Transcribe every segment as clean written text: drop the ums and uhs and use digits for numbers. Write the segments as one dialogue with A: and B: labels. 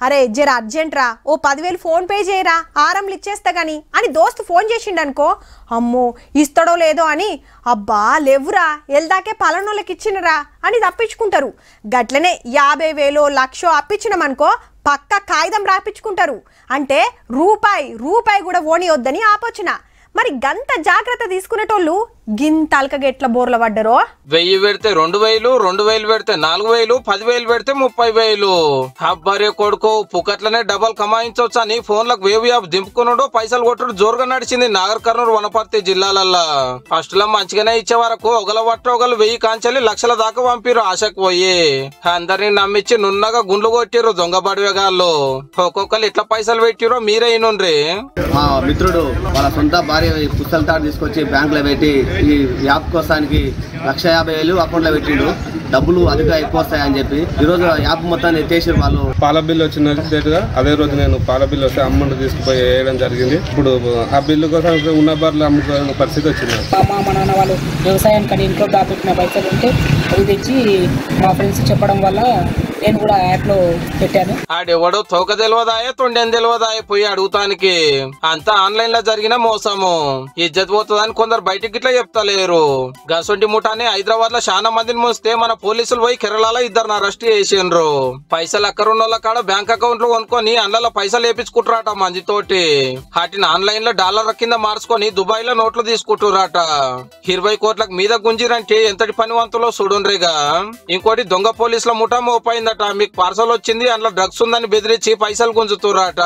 A: అరే జర అర్జెంట్ రా, ఓ 10,000 ఫోన్ పే చేయరా, ఆరంలు ఇచ్చేస్తా గాని అని దోస్తు ఫోన్ చేసిండనుకో, అమ్మో ఇస్తాడో లేదో అని, అబ్బా లేవురా ఎల్దాకే పలానోళ్ళకి ఇచ్చినరా అని తప్పించుకుంటారు. గట్లనే 50,000 1,00,000 అప్పించినామనుకో పక్క కాగితం రాపించుకుంటారు. అంటే రూపాయి కూడా ఓనియొద్దని ఆపోచన. మరి గంత జాగ్రత్త తీసుకునేటోళ్ళు గింత అల్కగెట్ల బోర్ల పడ్డరో.
B: 1000 పెడితే 2000, 2000 పెడితే 4000, 10,000 పెడితే 30,000. అబ్బరే కొడుకో పుకట్లనే డబల్ కమాయించవచ్చు అని ఫోన్లకు వేవ్ యాప్ దింపుకున్నాడు, పైసలు కొట్టుడు జోరుగా నడిచింది నాగర్ కర్నూలు వనపర్తి జిల్లాలల్లా. ఫస్ట్ లో మంచిగానే ఇచ్చే వరకు ఒకల పట్ట ఒకరు 1000 కాంచెల్లి లక్షల దాకా పంపిరు ఆశకు పోయి. అందరినీ నమ్మించి నున్నగా గుండ్లు కొట్టిరు దొంగ బడివేగాళ్ళు. ఒక్కొక్కరు ఎట్లా పైసలు పెట్టిరో మీరే ఇనుండ్రి.
C: మా మిత్రుడు వాళ్ళ సొంత భార్య పుస్తల తాడు తీసుకొచ్చి బ్యాంకులో పెట్టి ఈ యాప్ కోసానికి 1,50,000 అకౌంట్లో పెట్టిండు. డబ్బులు అధిక ఎక్కువ వస్తాయని చెప్పి ఈరోజు యాప్ మొత్తాన్ని ఎత్తేసి వాళ్ళు
D: పాల బిల్లు వచ్చిన అదే రోజు నేను పాల బిల్లు వస్తే అమౌంట్ తీసుకుపోయి వేయడం జరిగింది. ఇప్పుడు ఆ బిల్లు కోసం ఉన్న బార్లు అమ్ముకోవాల్సిన పరిస్థితి వచ్చింది.
E: మా నాన్న వాళ్ళు వ్యవసాయానికి ఇంట్లో దాపెట్టిన పైసలు ఉంటే అవి తెచ్చి మా ఫ్రెండ్స్ చెప్పడం వల్ల నేను కూడా యాప్ లో పెట్టాను.
B: ఆడెవడో తోక తెలియదాయే తొండెని తెలియదాయే పోయి అడుగుతానికి. అంతా ఆన్లైన్ లో జరిగిన మోసము. ఇజ్జత్ పోతుందని కొందరు బయటికి ఇట్లా చెప్తలేరు. గసొంటి ముఠాని హైదరాబాద్ లో చాలా మందిని మోస్తే మన పోలీసులు పోయి కేరళలో 2 అరెస్ట్ చేసిండ్రు. పైసలు అక్కరున్న కాడ బ్యాంక్ అకౌంట్ లో కొనుక్కొని అందులో పైసలు వేపించుకుంటారట మందితోటి. వాటిని ఆన్లైన్ లో డాలర్ కింద మార్చుకొని దుబాయ్ లో నోట్లు తీసుకుంటారట. 20 కోట్లకు మీద గుంజిరంటే ఎంతటి పనివంతులో చూడుండ్రిగా. ఇంకోటి దొంగ పోలీసుల ముఠా మోపైందట. మీకు పార్సల్ వచ్చింది అందులో డ్రగ్స్ ఉందని బెదిరించి పైసలు గుంజుతురాట.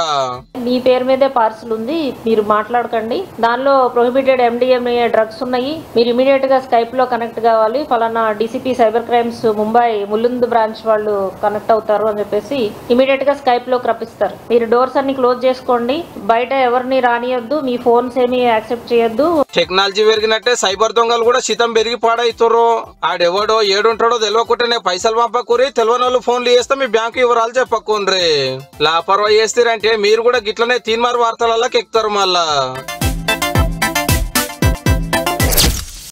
F: మీ పేరు మీదే పార్సల్ ఉంది, మీరు మాట్లాడకండి, దానిలో ప్రొహిబిటెడ్ MDMA డ్రగ్స్ ఉన్నాయి, మీరు ఇమీడియట్ గా స్కైప్ లో కనెక్ట్ కావాలి, ఫలానా DCP cyber crimes Mumbai Mulund branch వాళ్ళు కనెక్ట్ అవుతారు అని చెప్పేసి ఇమీడియట్ గా స్కైప్ లోకి రప్పిస్తారు. మీరు డోర్స్ అన్ని క్లోజ్ చేసుకోండి, బయట ఎవరిని రానియొద్దు, మీ ఫోన్స్ ఏమి యాక్సెప్ట్ చేయొద్దు.
B: టెక్నాలజీ పెరిగినట్టే సైబర్ దొంగలు కూడా శితం పెరిగి పాడైతుర్రు. ఆడెవడో ఏడుంటాడో తెలియకుండానే పైసలు పంపకూరి, తెలియని ఫోన్లు చేస్తే మీ బ్యాంకు వివరాలు చెప్పకుండ్రి. లాపర్వా చేస్తారంటే మీరు కూడా గిట్లనే తీన్మార్ వార్తలకి ఎక్కుతారు మళ్ళా.